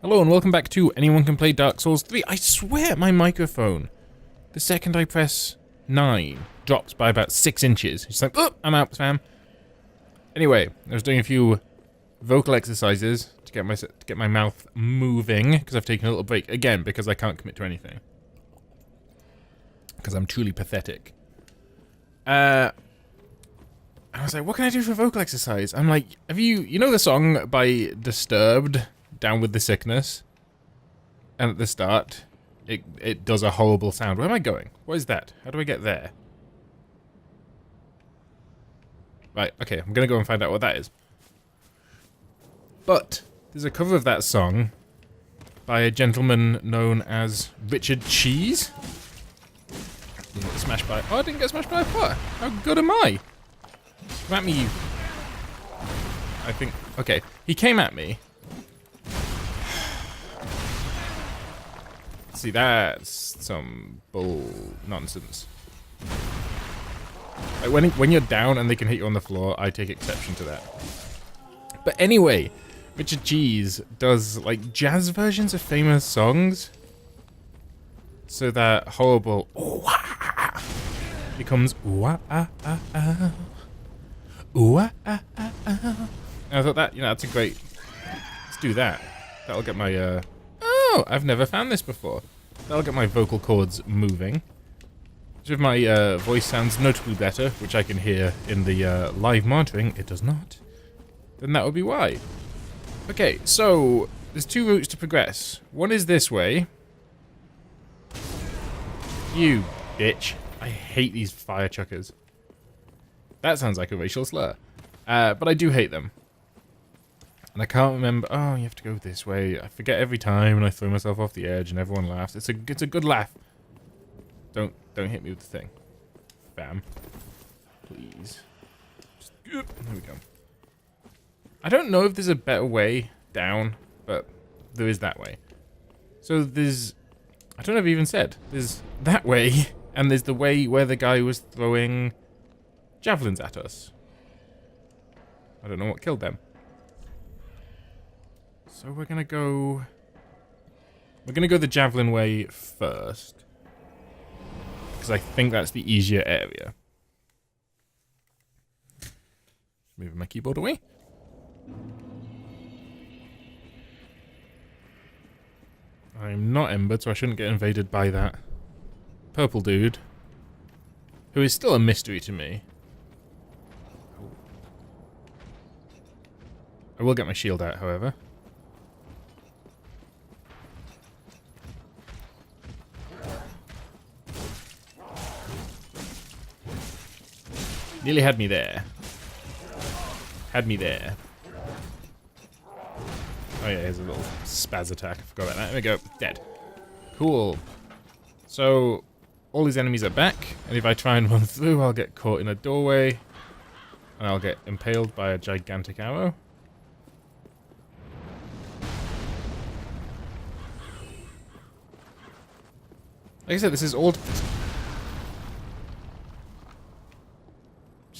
Hello and welcome back to Anyone Can Play Dark Souls 3. I swear my microphone, the second I press 9, drops by about 6 inches. It's like, oh, I'm out, fam. Anyway, I was doing a few vocal exercises to get my mouth moving, because I've taken a little break. Again, because I can't commit to anything. Because I'm truly pathetic. I was like, what can I do for vocal exercise? I'm like, you know the song by Disturbed? Down with the Sickness, and at the start it does a horrible sound. Where am I going? What is that? How do I get there? Right, okay, I'm gonna go and find out what that is. But there's a cover of that song by a gentleman known as Richard Cheese. Didn't get smashed by. Oh, I didn't get smashed by a what? How good am I? Come at me, you. I think. Okay, he came at me. See, that's some bull nonsense. Like when you're down and they can hit you on the floor, I take exception to that. But anyway, Richard Cheese does like jazz versions of famous songs, so that horrible becomes and I thought that, that's a great. Let's do that. That'll get my Oh, I've never found this before. That'll get my vocal cords moving. So if my voice sounds notably better, which I can hear in the live monitoring, it does not, then that would be why. Okay, so there's two routes to progress. One is this way. You bitch. I hate these fire chuckers. That sounds like a racial slur. But I do hate them. And I can't remember. Oh, you have to go this way. I forget every time, and I throw myself off the edge, and everyone laughs. It's a good laugh. Don't hit me with the thing, fam. Please. There we go. I don't know if there's a better way down, but there is that way. So there's. I don't know if I even said. There's that way, and there's the way where the guy was throwing javelins at us. I don't know what killed them. So we're gonna go the javelin way first, because I think that's the easier area. Moving my keyboard away. I'm not Ember, so I shouldn't get invaded by that purple dude, who is still a mystery to me. I will get my shield out, however. Nearly had me there. Had me there. Oh yeah, here's a little spaz attack. I forgot about that. There we go. Dead. Cool. So, all these enemies are back, and if I try and run through, I'll get caught in a doorway, and I'll get impaled by a gigantic arrow. Like I said, this is all...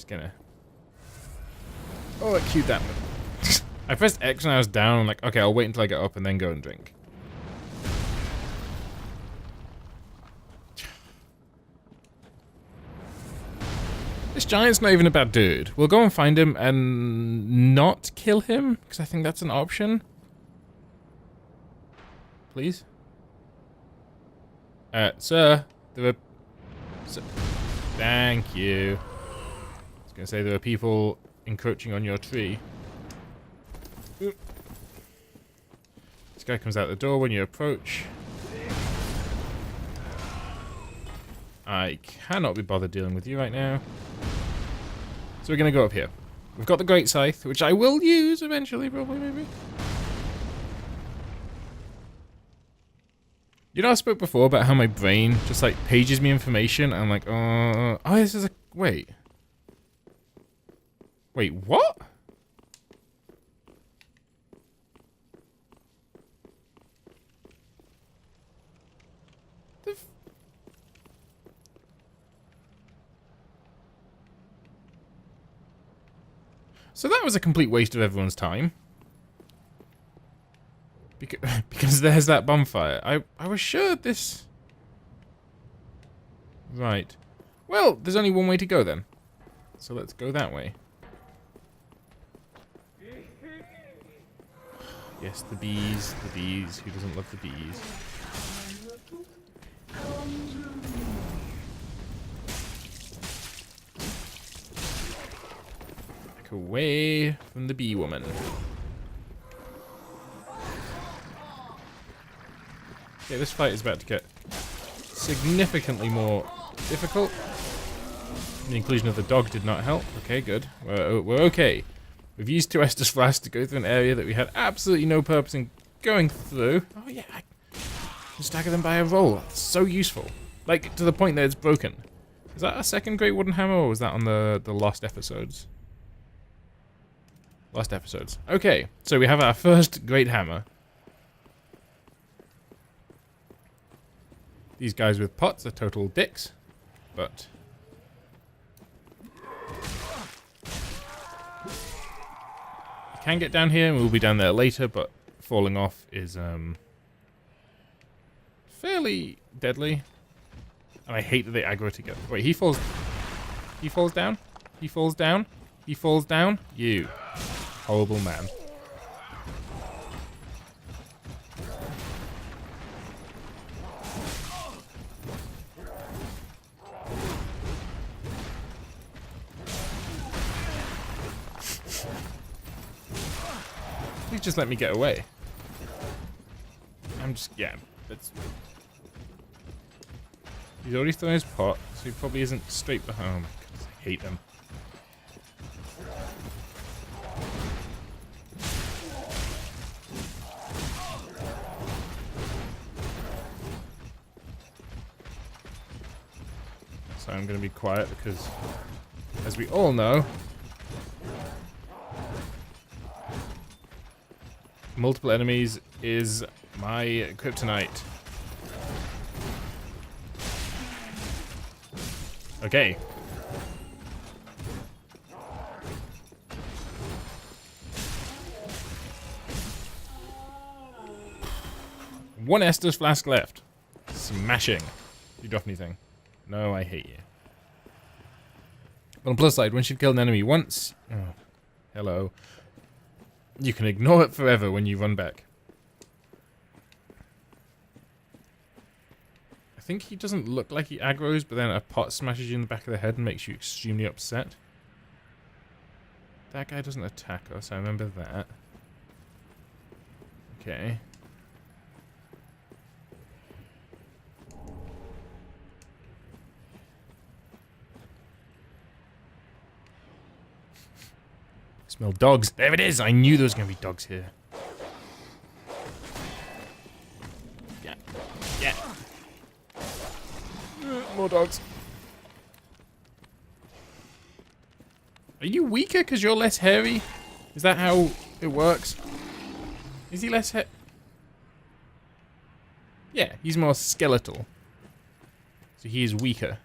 Gonna. Oh, it queued that one. I pressed X when I was down. I'm like, okay, I'll wait until I get up and then go and drink. This giant's not even a bad dude. We'll go and find him and not kill him, because I think that's an option. Please? Sir, there were... Thank you. Gonna say there are people encroaching on your tree. Oop. This guy comes out the door when you approach. I cannot be bothered dealing with you right now. So we're gonna go up here. We've got the Great Scythe, which I will use eventually, probably, maybe. You know, I spoke before about how my brain just like pages me information. And I'm like, oh, this is a wait. Wait, what? So that was a complete waste of everyone's time. Because there's that bonfire. I was sure this... Right. Well, there's only one way to go then. So let's go that way. Yes, the bees. The bees. Who doesn't love the bees? Back away from the bee woman. Okay, this fight is about to get significantly more difficult. The inclusion of the dog did not help. Okay, good. We're okay. We've used two Estus Flasks to go through an area that we had absolutely no purpose in going through. Oh yeah, I can stagger them by a roll. That's so useful. Like, to the point that it's broken. Is that a second Great Wooden Hammer, or was that on the lost episodes? Lost episodes. Okay, so we have our first Great Hammer. These guys with pots are total dicks, but... You can get down here, and we'll be down there later, but falling off is fairly deadly. And I hate that they aggro together. Wait, he falls down? He falls down? He falls down? You horrible man. Please just let me get away. I'm just, yeah, that's... He's already thrown his pot, so he probably isn't straight behind. Oh my goodness, I hate them. So I'm going to be quiet because, as we all know, multiple enemies is my kryptonite. Okay. One Estus Flask left. Smashing. Do you drop anything? No, I hate you. But on the plus side, once you've killed an enemy once... Oh, hello. You can ignore it forever when you run back. I think he doesn't look like he aggroes, but then a pot smashes you in the back of the head and makes you extremely upset. That guy doesn't attack us, I remember that. Okay. Smell dogs. There it is! I knew there was going to be dogs here. Yeah. Yeah. More dogs. Are you weaker because you're less hairy? Is that how it works? Is he less Yeah, he's more skeletal. So he is weaker.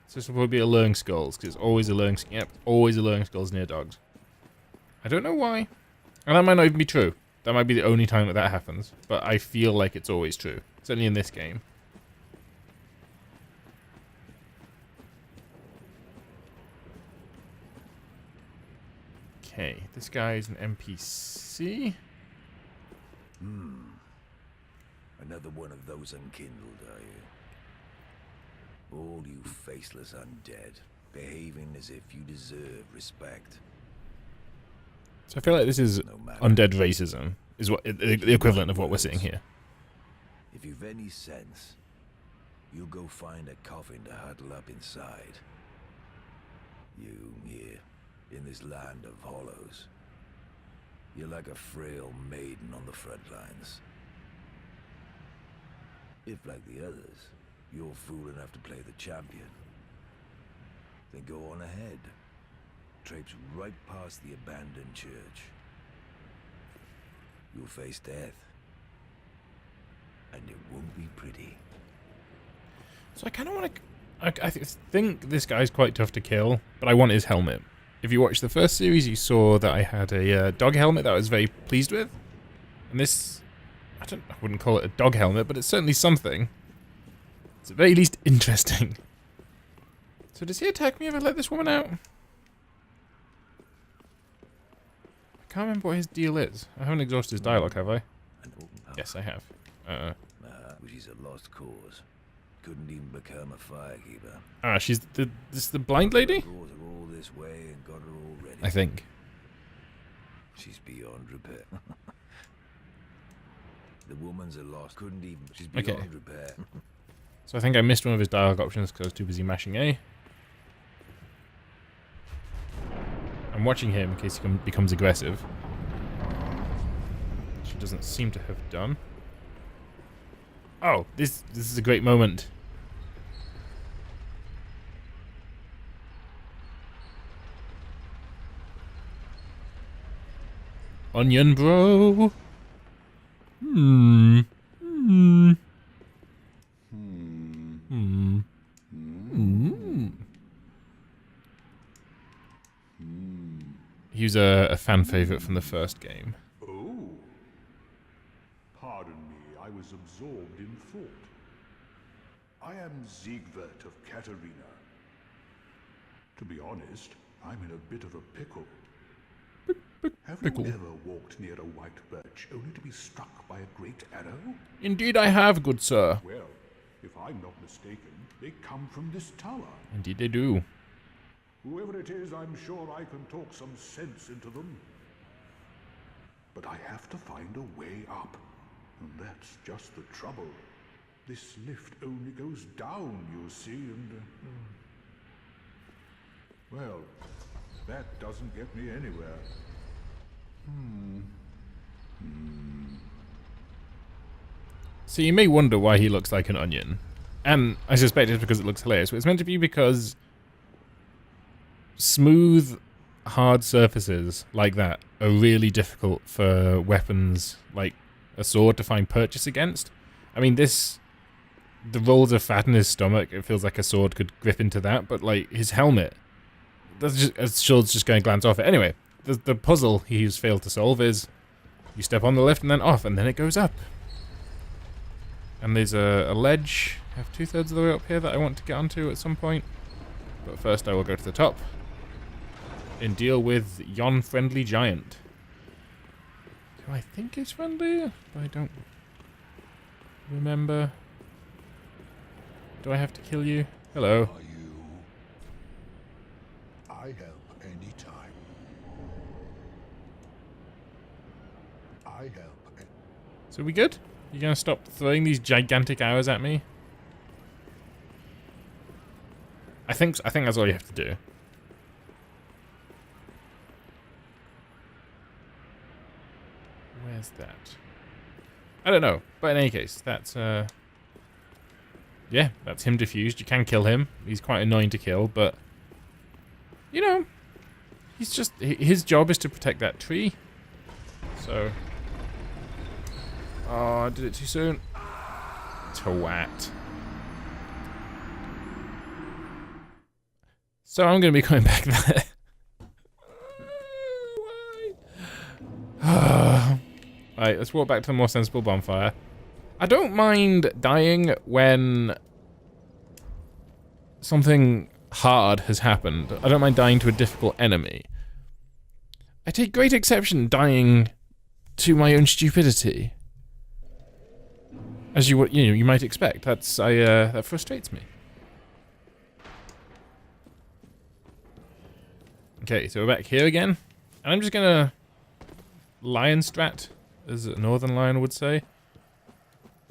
So this will probably be alluring skulls, because it's always alluring... Yep, always alluring skulls near dogs. I don't know why. And that might not even be true. That might be the only time that happens. But I feel like it's always true. Certainly in this game. Okay, this guy is an NPC. Another one of those unkindled, are you? All you faceless undead, behaving as if you deserve respect. So I feel like this is undead racism, is what the equivalent of what we're seeing here. If you've any sense, you'll go find a coffin to huddle up inside. You here, in this land of hollows. You're like a frail maiden on the front lines. If, like the others, you're fool enough to play the champion, then go on ahead. Traipse right past the abandoned church. You'll face death. And it won't be pretty. So I kind of want to... I think this guy's quite tough to kill, but I want his helmet. If you watched the first series, you saw that I had a dog helmet that I was very pleased with. And this, I wouldn't call it a dog helmet, but it's certainly something. It's at the very least interesting. So does he attack me if I let this woman out? I can't remember what his deal is. I haven't exhausted his dialogue, have I? Yes, I have. Which is a lost cause. Couldn't even become a firekeeper. Ah, she's the blind lady? Brought her all this way and got her all ready. I think. She's beyond repair. The woman's a lost. Couldn't even. She's Okay. beyond repair. So I think I missed one of his dialogue options because I was too busy mashing A. I'm watching him in case he becomes aggressive. She doesn't seem to have done. Oh, this is a great moment. Onion bro. He was a fan favorite from the first game. Oh. Pardon me, I was absorbed in thought. I am Siegbert of Katarina. To be honest, I'm in a bit of a pickle. Have pickle. you ever walked near a white birch only to be struck by a great arrow? Indeed I have, good sir. Well, if I'm not mistaken, they come from this tower. Indeed they do. Whoever it is, I'm sure I can talk some sense into them. But I have to find a way up. And that's just the trouble. This lift only goes down, you see, and... well, that doesn't get me anywhere. So you may wonder why he looks like an onion. And I suspect it's because it looks hilarious, but it's meant to be because smooth, hard surfaces like that are really difficult for weapons like a sword to find purchase against. I mean, the rolls of fat in his stomach, it feels like a sword could grip into that, but like his helmet, that's just, a sword's just going to glance off it. Anyway, the puzzle he's failed to solve is you step on the lift and then off, and then it goes up. And there's a ledge, I have 2/3 of the way up here that I want to get onto at some point. But first I will go to the top and deal with yon friendly giant. Who I think is friendly, but I don't remember. Do I have to kill you? Hello. Are you? I help anytime. I help. So we good? You gonna stop throwing these gigantic arrows at me? I think that's all you have to do. Where's that? I don't know. But in any case, that's yeah, that's him diffused. You can kill him. He's quite annoying to kill, but you know, he's just his job is to protect that tree. So oh, I did it too soon. Twat. So I'm going to be going back there. Why? Right, let's walk back to the more sensible bonfire. I don't mind dying when something hard has happened. I don't mind dying to a difficult enemy. I take great exception dying to my own stupidity. As you might expect. That frustrates me. Okay, so we're back here again. And I'm just gonna lion strat, as a northern lion would say.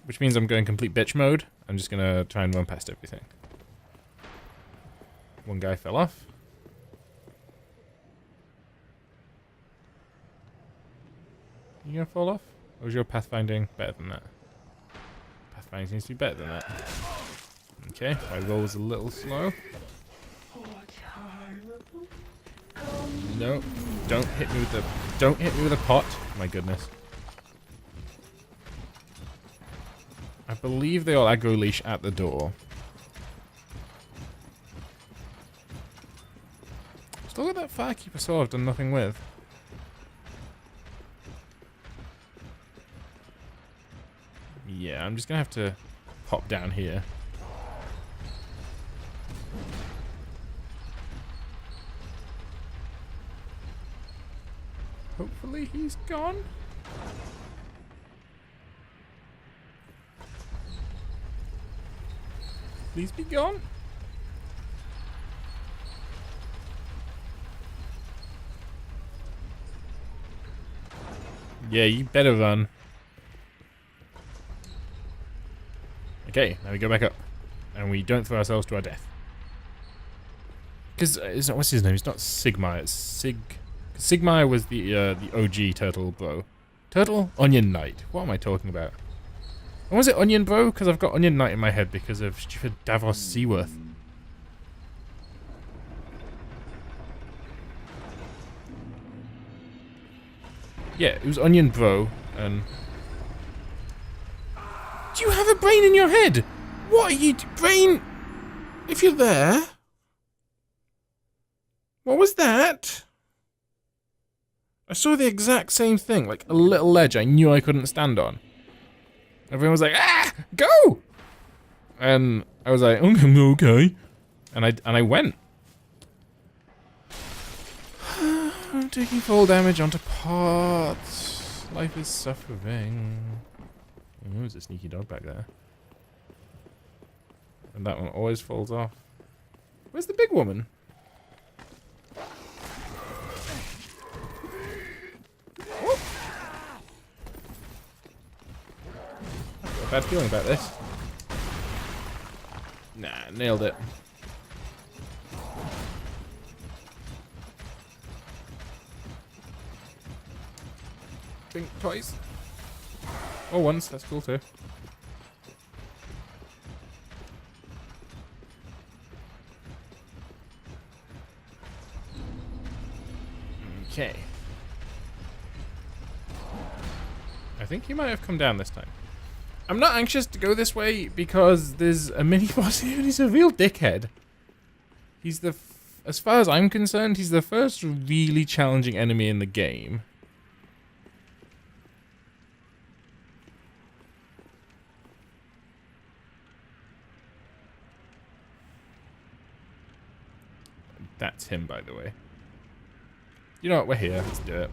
Which means I'm going complete bitch mode. I'm just gonna try and run past everything. One guy fell off. You gonna fall off? Or is your pathfinding better than that? Pathfinding seems to be better than that. Okay, my roll was a little slow. No, don't hit me with the pot. My goodness. I believe they all aggro leash at the door. Still got that firekeeper sword I've done nothing with. Yeah, I'm just gonna have to pop down here. Hopefully he's gone. Please be gone. Yeah, you better run. Okay, now we go back up. And we don't throw ourselves to our death. Because, what's his name? It's not Sigma, it's Sigma was the OG turtle bro. Turtle? Onion Knight. What am I talking about? And was it Onion Bro? Because I've got Onion Knight in my head because of stupid Davos Seaworth. Yeah, it was Onion Bro, and... Do you have a brain in your head? What are you... Brain... If you're there... What was that? I saw the exact same thing, like a little ledge I knew I couldn't stand on. Everyone was like, ah, go! And I was like, okay. And I went. I'm taking full damage onto parts. Life is suffering. Oh, there's a sneaky dog back there. And that one always falls off. Where's the big woman? Oh. I've got a bad feeling about this. Nah, nailed it. Think twice. Or once, that's cool too. Okay. I think he might have come down this time. I'm not anxious to go this way because there's a mini boss here and he's a real dickhead. He's the, as far as I'm concerned, he's the first really challenging enemy in the game. That's him, by the way. You know what? We're here. Let's do it.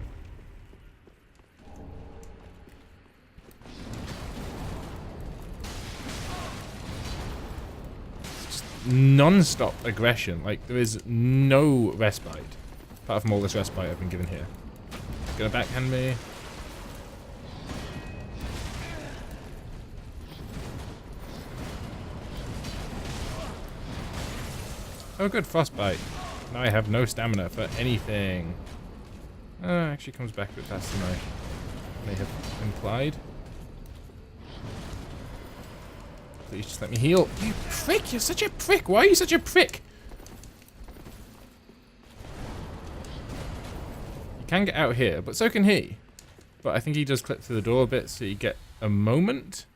It's just non-stop aggression. Like, there is no respite. Apart from all this respite I've been given here. Gonna backhand me. Oh, good. Frostbite. Now I have no stamina for anything. Actually comes back a bit faster than I may have implied. Please just let me heal. You prick! You're such a prick! Why are you such a prick? You can get out here, but so can he. But I think he does clip through the door a bit, so you get a moment.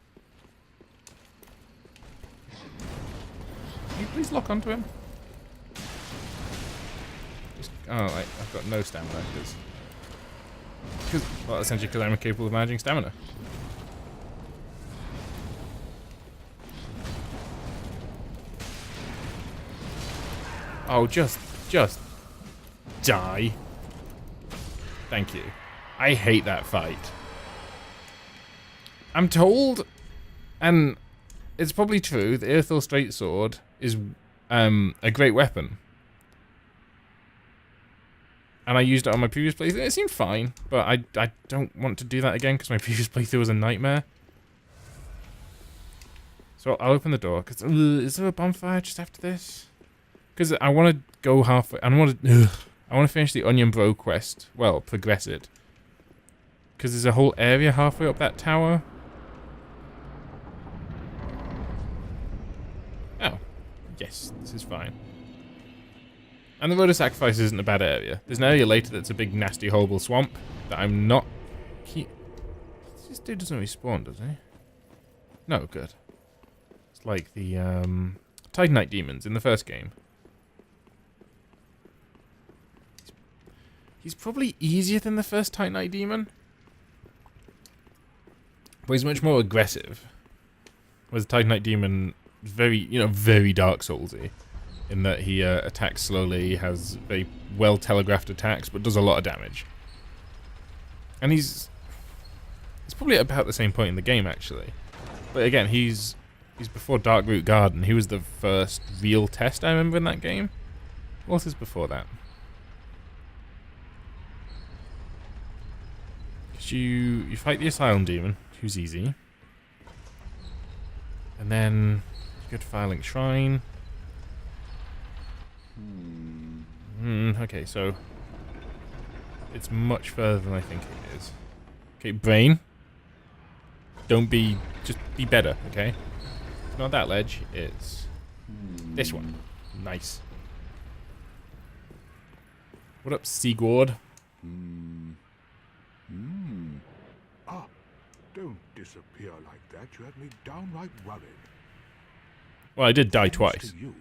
Can you please lock onto him? Oh, like, I've got no stamina, well, essentially because I'm incapable of managing stamina. Oh, just die. Thank you. I hate that fight. I'm told, and it's probably true, the Earthel Straight Sword is a great weapon. And I used it on my previous playthrough. It seemed fine, but I don't want to do that again because my previous playthrough was a nightmare. So I'll open the door. Cause is there a bonfire just after this? Because I want to go halfway. I want to finish the Onion Bro quest. Well, progress it. Because there's a whole area halfway up that tower. Oh, yes, this is fine. And the Road of Sacrifice isn't a bad area. There's an area later that's a big, nasty, horrible swamp that I'm not... This dude doesn't respawn, does he? No, good. It's like the Titanite demons in the first game. He's probably easier than the first Titanite demon. But he's much more aggressive. Whereas the Titanite Demon is very, very Dark Soulsy. In that he attacks slowly, has very well telegraphed attacks, but does a lot of damage. And he's probably at about the same point in the game, actually. But again, he's before Darkroot Garden. He was the first real test I remember in that game. What is before that? Because you fight the Asylum Demon, who's easy. And then you go to Firelink Shrine. Okay, so it's much further than I think it is. Okay, Brain. Just be better, okay? It's not that ledge, it's this one. Nice. What up, Sigurd? Ah, don't disappear like that. You had me downright worried. Well, I did die Thanks twice. to you,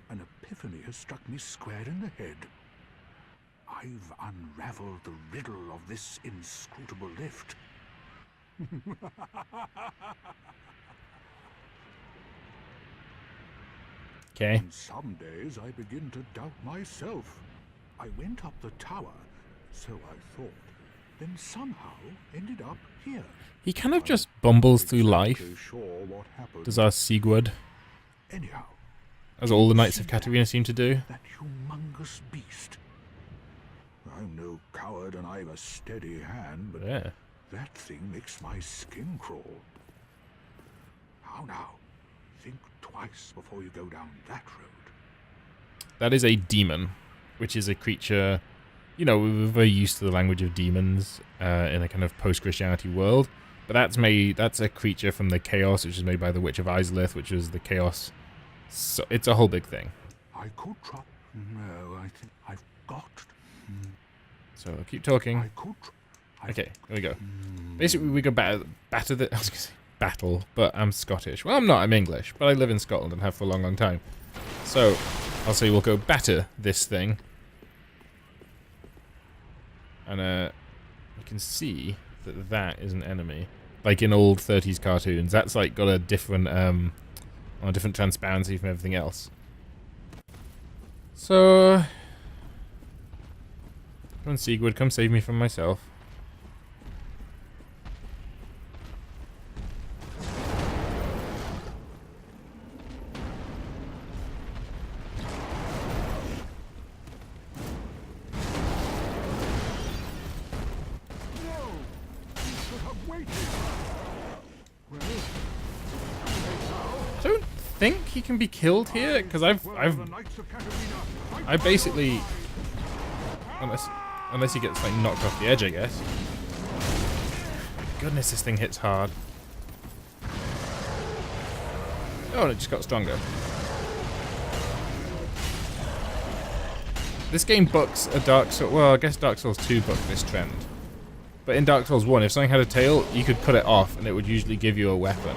an epiphany has struck me square in the head. I've unraveled the riddle of this inscrutable lift. Okay. On some days I begin to doubt myself. I went up the tower, so I thought, then somehow ended up here. He kind of just bumbles through life, Exactly sure what happened. does our Sigurd, Anyhow, as all the Knights of Katarina seem to do. that humongous beast. I'm no coward and I've a steady hand, but Yeah. that thing makes my skin crawl. How now? Think twice before you go down that road. That is a demon, which is a creature, we're very used to the language of demons in a kind of post-Christianity world. But that's a creature from the Chaos, which is made by the Witch of Izalith, which is the Chaos. So it's a whole big thing. I could try. No, I think I've got. So I'll keep talking. I could. Okay, here we go. Basically, we go batter the. I was going to say battle, but I'm Scottish. Well, I'm not. I'm English, but I live in Scotland and have for a long, long time. So I'll say we'll go batter this thing, and you can see that is an enemy, like in old 30s cartoons. That's like got a different a different transparency from everything else. So, come on, Sigurd, come save me from myself. I don't think he can be killed here, because I basically, unless he gets like knocked off the edge, I guess. Goodness, this thing hits hard. Oh, and it just got stronger. This game bucks a Dark Souls. Well, I guess Dark Souls 2 bucked this trend. But in Dark Souls 1, if something had a tail, you could cut it off, and it would usually give you a weapon.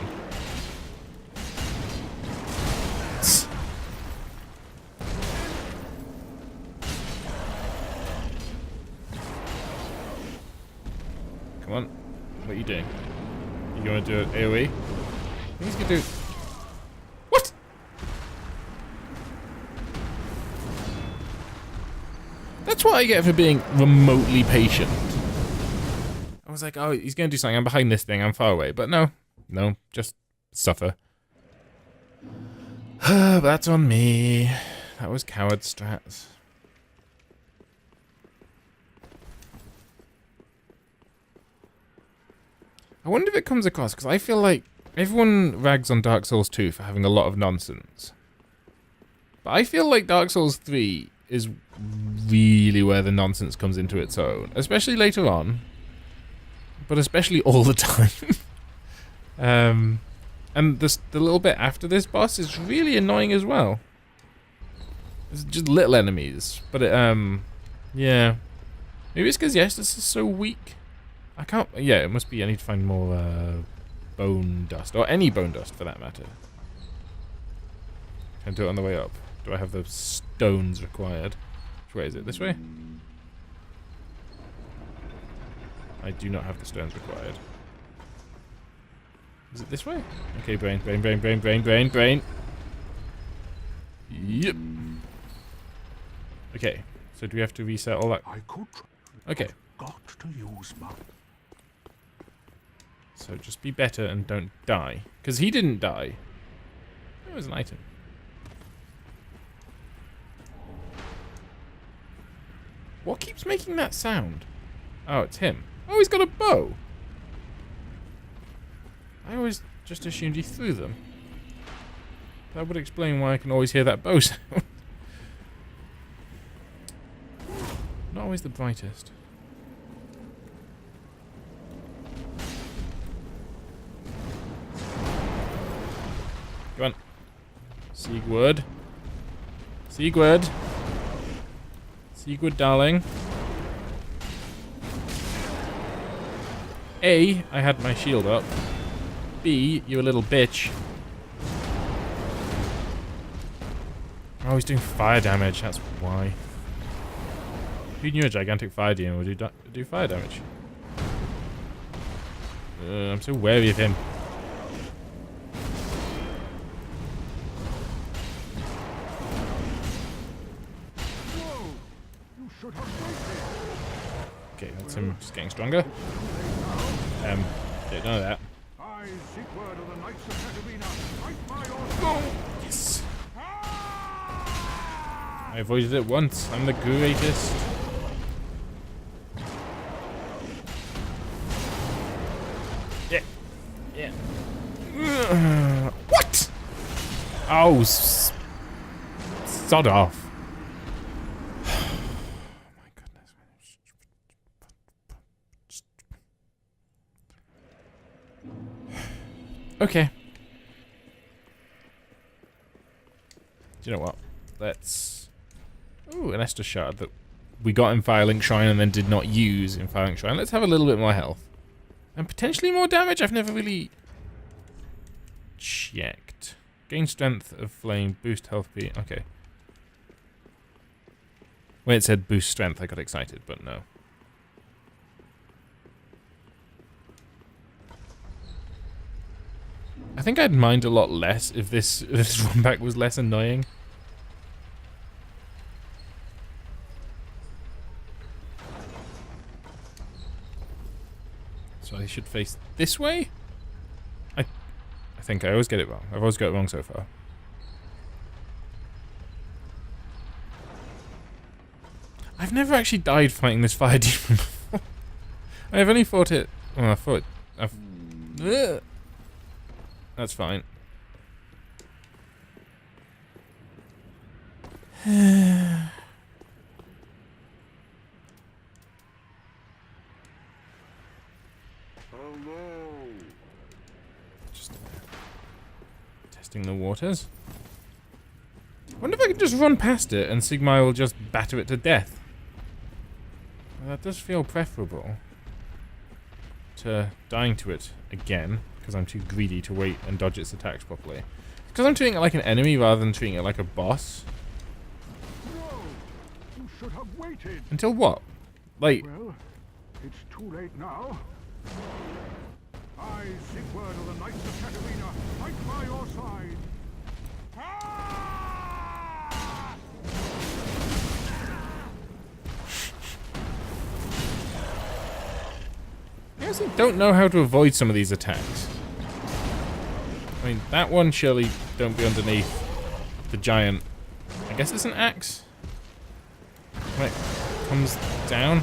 Come on. What are you doing? You want to do an AoE? He's going to do... What? That's what I get for being remotely patient. I was like, oh, he's going to do something. I'm behind this thing. I'm far away. But no. No. Just suffer. That's on me. That was coward strats. I wonder if it comes across, because I feel like everyone rags on Dark Souls 2 for having a lot of nonsense. But I feel like Dark Souls 3 is really where the nonsense comes into its own. Especially later on. But especially all the time. And the little bit after this boss is really annoying as well. It's just little enemies. But it, yeah. Maybe it's because this is so weak. I can't... Yeah, it must be... I need to find more bone dust. Or any bone dust, for that matter. Can I do it on the way up? Do I have the stones required? Which way is it? This way? I do not have the stones required. Is it this way? Okay, brain, brain, brain, brain, brain, brain, brain. Yep. Okay, so do we have to reset all that? I could try. Okay. Got to use my... So just be better and don't die. Because he didn't die. That was an item. What keeps making that sound? Oh, it's him. Oh, he's got a bow. I always just assumed he threw them. That would explain why I can always hear that bow sound. Not always the brightest. Come on. Sigurd. Sigurd. Sigurd, darling. A, I had my shield up. B, you a little bitch. Oh, he's doing fire damage, that's why. Who knew a gigantic fire demon would do fire damage? I'm so wary of him. Whoa! You should have waited. Okay, that's him just getting stronger. Don't know that. I seek word of the Knights of Katarina. Fight by your Oh, yes. I avoided it once. I'm the greatest. Yeah. Yeah. What? Oh, sod off. My goodness. Okay. Do you know what? Let's... Ooh, an Estus shard that we got in Firelink Shrine and then did not use in Firelink Shrine. Let's have a little bit more health. And potentially more damage? I've never really checked. Gain strength of flame, boost health P. Okay. When it said boost strength, I got excited, but no. I think I'd mind a lot less if this run back was less annoying. So I should face this way? I think I always get it wrong. I've always got it wrong so far. I've never actually died fighting this fire demon before. I've only fought it... Well, I fought... Ugh. That's fine. Hello. Just testing the waters. I wonder if I can just run past it and Sigmar will just batter it to death. Well, that does feel preferable to dying to it again, because I'm too greedy to wait and dodge its attacks properly. Because I'm treating it like an enemy rather than treating it like a boss. No, you should have waited. Until what? Like, Well, it's too late now. I seek word of the Knights of Katarina. Fight by your side. I honestly don't know how to avoid some of these attacks. I mean, that one surely don't be underneath the giant. I guess it's an axe. When it comes down.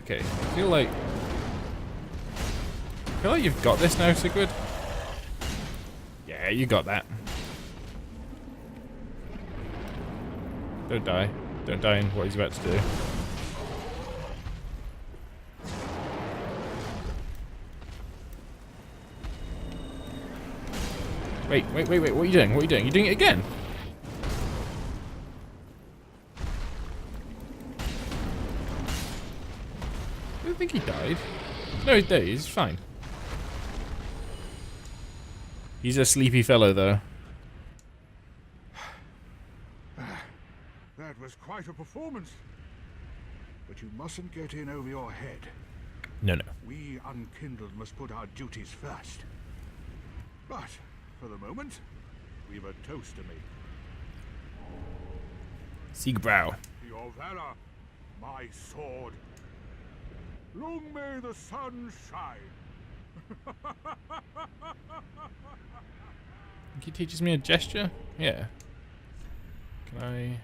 Okay, I feel like you've got this now, Sigurd. Yeah, you got that. Don't die. Don't die in what he's about to do. Wait, what are you doing? What are you doing? You're doing it again? I don't think he died. No, he did. He's fine. He's a sleepy fellow, though. That was quite a performance. But you mustn't get in over your head. No, no. We unkindled must put our duties first. But, for the moment, we've a toast to make. Siegbrow. Your valor, my sword. Long may the sun shine. Think he teaches me a gesture? Yeah. Can I...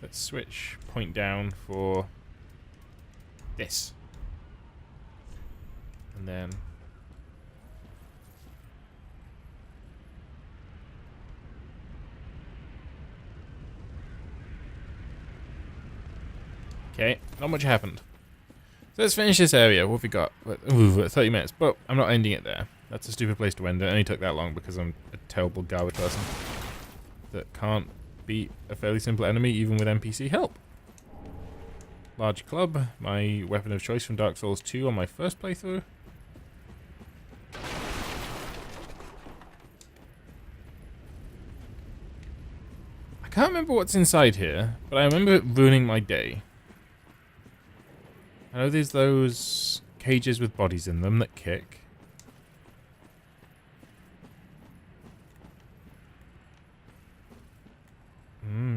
Let's switch point down for this. And then... Okay, not much happened. So let's finish this area. What have we got? Ooh, 30 minutes, but I'm not ending it there. That's a stupid place to end it. It only took that long because I'm a terrible garbage person that can't beat a fairly simple enemy even with NPC help. Large club, my weapon of choice from Dark Souls 2 on my first playthrough. I can't remember what's inside here, but I remember it ruining my day. I know there's those cages with bodies in them that kick.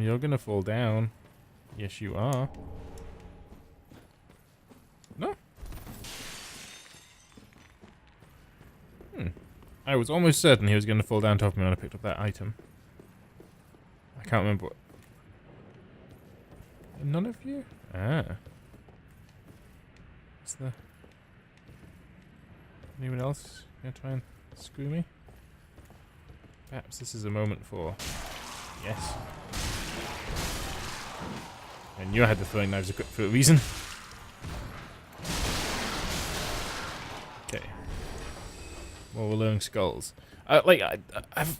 You're gonna fall down. Yes, you are. No? I was almost certain he was gonna fall down top of me when I picked up that item. I can't remember what... None of you? Ah. Is there... Anyone else gonna try and screw me? Perhaps this is a moment for... Yes. I knew I had the throwing knives equipped for a reason. Okay. More Alluring Skulls. I've...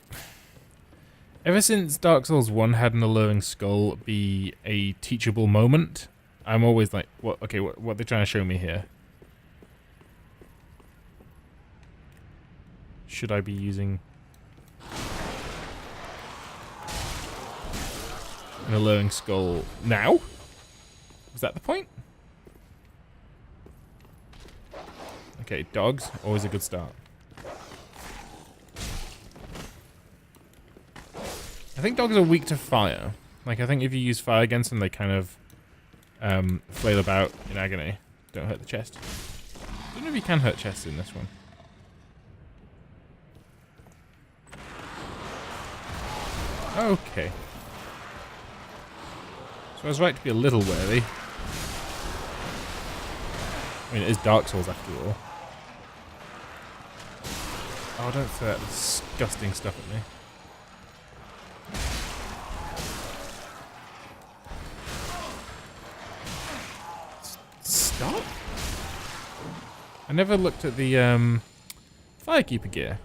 Ever since Dark Souls 1 had an Alluring Skull be a teachable moment, I'm always like, what? Okay, what are they trying to show me here? Should I be using... an Alluring Skull now? Was that the point? Okay, dogs, always a good start. I think dogs are weak to fire. Like, I think if you use fire against them, they kind of flail about in agony. Don't hurt the chest. I don't know if you can hurt chests in this one. Okay. So I was right to be a little wary. I mean, it is Dark Souls after all. Oh, don't throw that disgusting stuff at me. Stop? I never looked at the Firekeeper gear.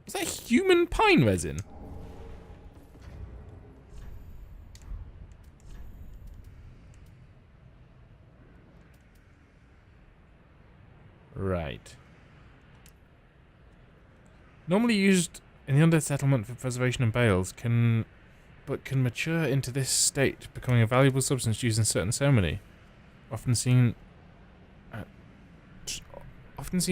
Was that human pine resin? Right. Normally used in the undead settlement for preservation and bales, but can mature into this state, becoming a valuable substance used in certain ceremony. Often seen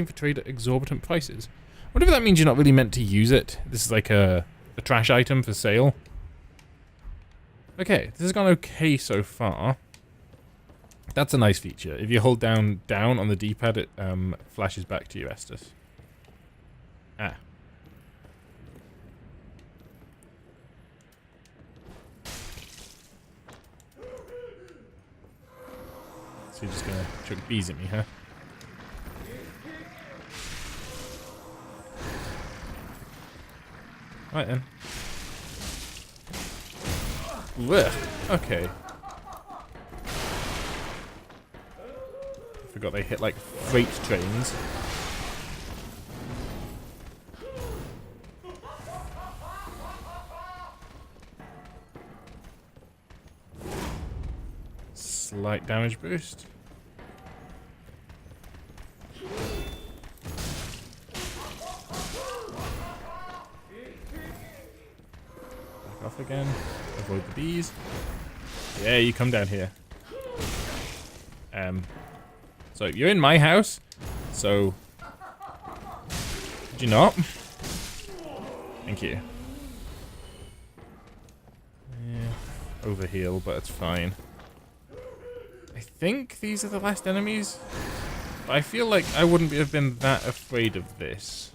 for trade at exorbitant prices. I wonder if that means you're not really meant to use it. This is like a trash item for sale. Okay, this has gone okay so far. That's a nice feature. If you hold down on the D-pad, it flashes back to you, Estus. Ah. So you're just gonna chuck bees at me, huh? Right then. Blech. Okay. Forgot they hit like freight trains. Slight damage boost. Back off again. Avoid the bees. Yeah, you come down here. So you're in my house, so did you not? Thank you. Yeah, overheal, but it's fine. I think these are the last enemies. But I feel like I wouldn't have been that afraid of this.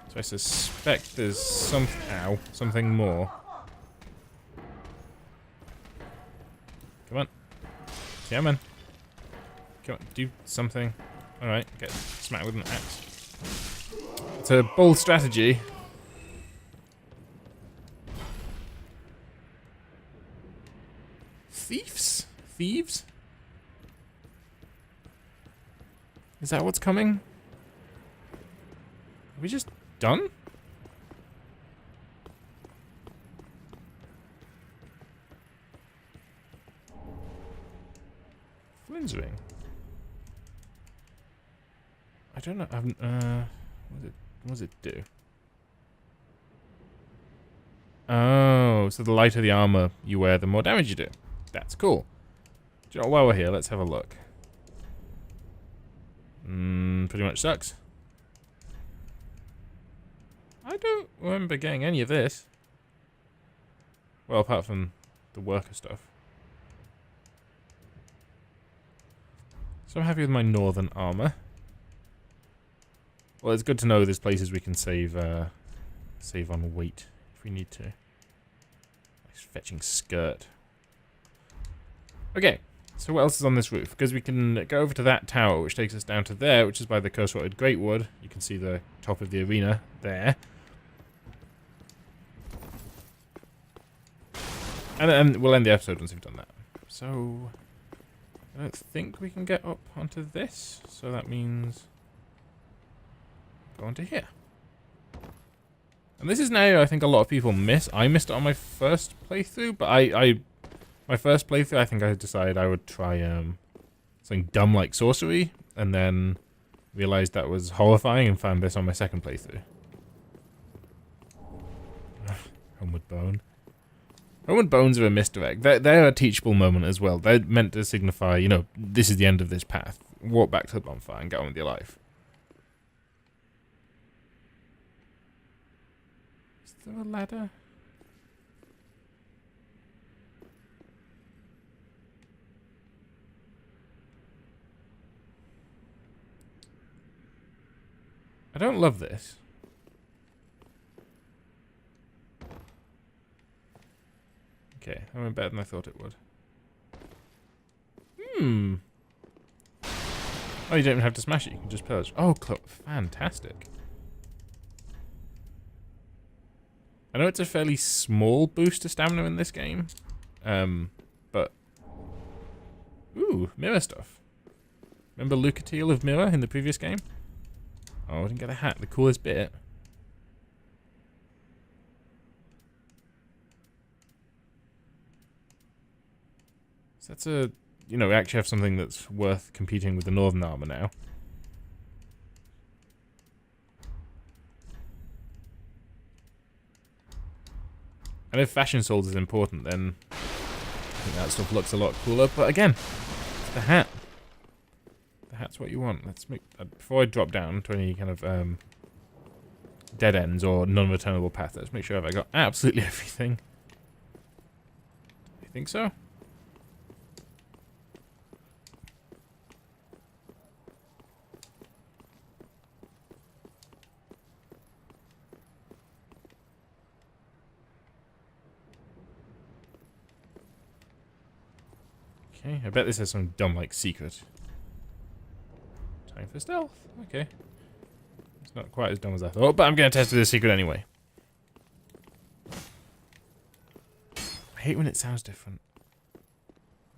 So I suspect there's something more. Come on. Come on. Come on, do something. Alright, get smacked with an axe. It's a bold strategy. Thieves? Thieves? Is that what's coming? Are we just done? Flynn's ring. I don't know. What does it do? Oh, so the lighter the armor you wear, the more damage you do. That's cool. Do you know, while we're here, let's have a look. Pretty much sucks. I don't remember getting any of this. Well, apart from the worker stuff. So I'm happy with my northern armor. Well, it's good to know there's places we can save save on weight if we need to. Nice fetching skirt. Okay, so what else is on this roof? Because we can go over to that tower, which takes us down to there, which is by the curse-rotted Greatwood. You can see the top of the arena there. And we'll end the episode once we've done that. So, I don't think we can get up onto this. So that means go onto here. And this is now, I think a lot of people miss. I missed it on my first playthrough, but my first playthrough, I think I decided I would try something dumb like sorcery, and then realized that was horrifying and found this on my second playthrough. Homeward Bone. Homeward Bones are a misdirect. They're a teachable moment as well. They're meant to signify, you know, this is the end of this path. Walk back to the bonfire and get on with your life. Is there a ladder? I don't love this. Okay, that went better than I thought it would. Oh, you don't even have to smash it, you can just purge. Oh, fantastic. I know it's a fairly small boost to stamina in this game, but... Ooh, mirror stuff. Remember Lucatiel of Mirror in the previous game? Oh, I didn't get a hat, the coolest bit. So that's a... You know, we actually have something that's worth competing with the Northern Armor now. And if Fashion Souls is important, then I think that stuff looks a lot cooler. But again, it's the hat. The hat's what you want. Let's make... before I drop down to any kind of dead ends or non-returnable path, let's make sure I've got absolutely everything. I think so. Okay, I bet this has some dumb, like, secret. Time for stealth. Okay. It's not quite as dumb as I thought, but I'm going to test with this secret anyway. I hate when it sounds different.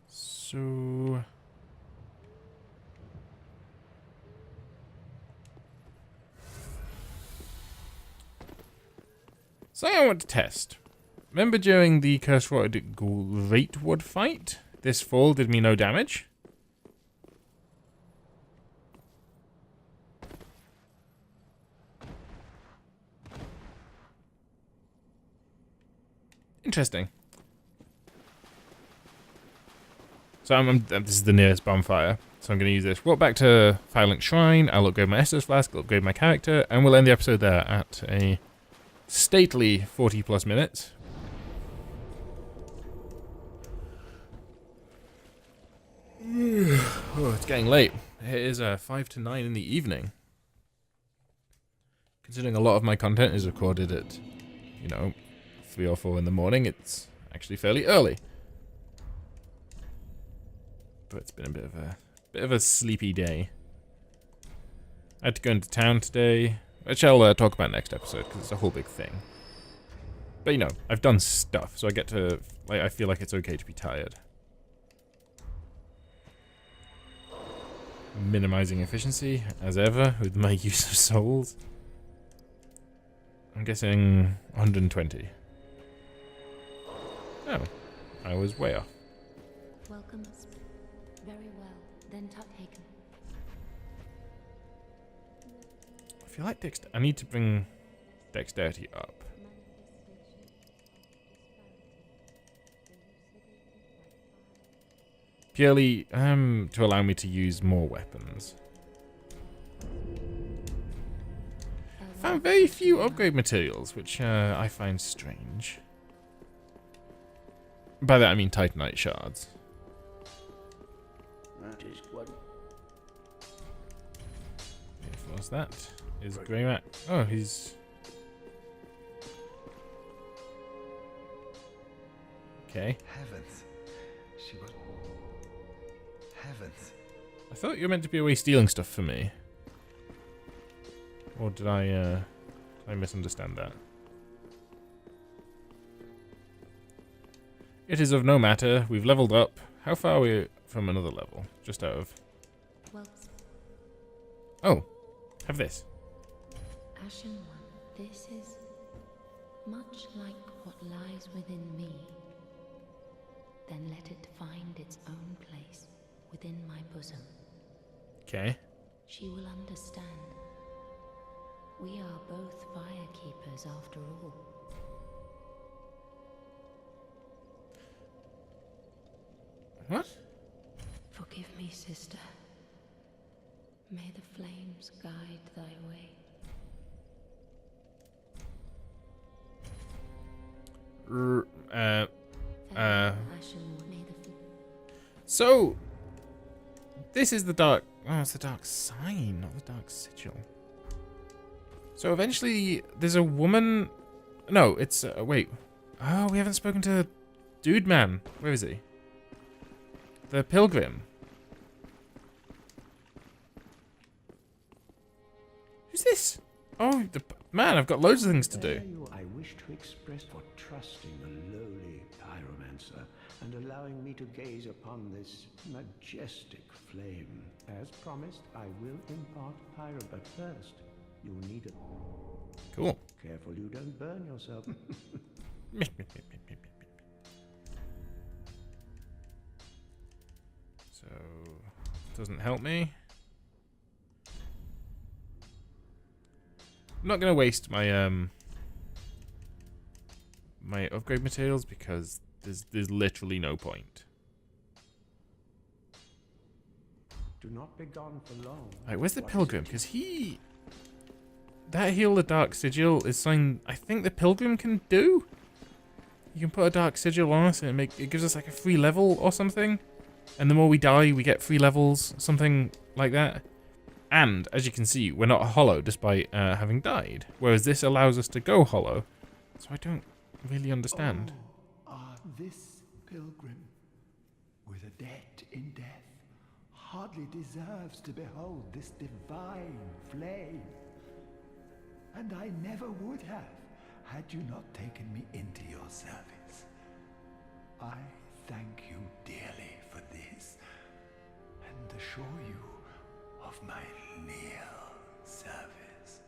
So... something I want to test. Remember during the curse-rotted Greatwood fight? This fall did me no damage. Interesting. So this is the nearest bonfire. So I'm going to use this. Walk back to Firelink Shrine. I'll upgrade my Estus Flask, I'll upgrade my character, and we'll end the episode there at a stately 40 plus minutes. Oh, it's getting late. It is 5 to 9 in the evening. Considering a lot of my content is recorded at, 3 or 4 in the morning, it's actually fairly early. But it's been a bit of a sleepy day. I had to go into town today, which I'll talk about next episode because it's a whole big thing. But I've done stuff, so I get to I feel like it's okay to be tired. Minimizing efficiency as ever with my use of souls. I'm guessing 120. Oh, I was way off. Welcome. Very well. Then Tuthaken. I feel like I need to bring dexterity up. Purely to allow me to use more weapons. Found very few upgrade materials, which I find strange. By that I mean Titanite shards. That is what. What's that? Is Grey Rat? Oh, he's. Okay. Heavens. She was. Heavens. I thought you were meant to be away stealing stuff for me. Or did I misunderstand that? It is of no matter. We've leveled up. How far are we from another level? Just out of... Well, Oh, have this. Ashen One, this is much like what lies within me. Then let it find its own place within my bosom. Okay. She will understand. We are both firekeepers after all. What? Forgive me, sister. May the flames guide thy way. Ashen One, may the So, this is the dark... Oh, it's the dark sign, not the dark sigil. So eventually, there's a woman... No, it's... wait. Oh, we haven't spoken to Dude Man. Where is he? The pilgrim. Who's this? Oh, man, I've got loads of things to do. I wish to express for trusting the lowly pyromancer and allowing me to gaze upon this majestic flame. As promised, I will impart pyro, but first, you'll need it. Cool. Careful you don't burn yourself. So, doesn't help me. I'm not gonna waste my my upgrade materials because there's literally no point. Do not be gone for long. Right, where's the What is pilgrim? it Because that heal the dark sigil is something I think the pilgrim can do. You can put a dark sigil on us and it gives us like a free level or something. And the more we die, we get free levels, something like that. And, as you can see, we're not hollow despite having died. Whereas this allows us to go hollow. So I don't really understand. This pilgrim, with a debt in death, hardly deserves to behold this divine flame. And I never would have, had you not taken me into your service. I thank you dearly for this, and assure you of my leal service.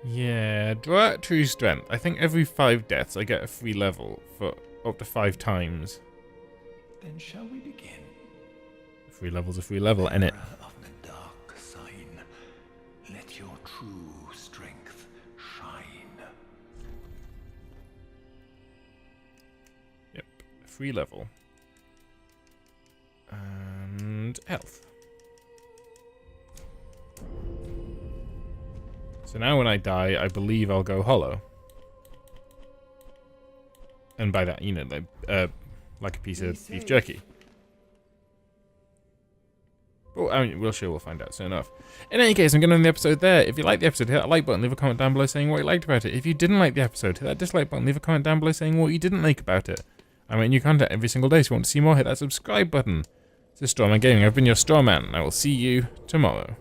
Yeah, draw out true strength. I think every 5 deaths I get a free level for up to 5 times. Then shall we begin? Free level's a free level, innit? Of the dark sign, let your true strength shine. free level. And health. So now when I die, I believe I'll go hollow. And by that, you know, like a piece of beef jerky. Well, I mean, we'll find out soon enough. In any case, I'm going to end the episode there. If you liked the episode, hit that like button, leave a comment down below saying what you liked about it. If you didn't like the episode, hit that dislike button, leave a comment down below saying what you didn't like about it. I make new content every single day, so if you want to see more, hit that subscribe button. This is Strawman Gaming. I've been your Strawman, and I will see you tomorrow.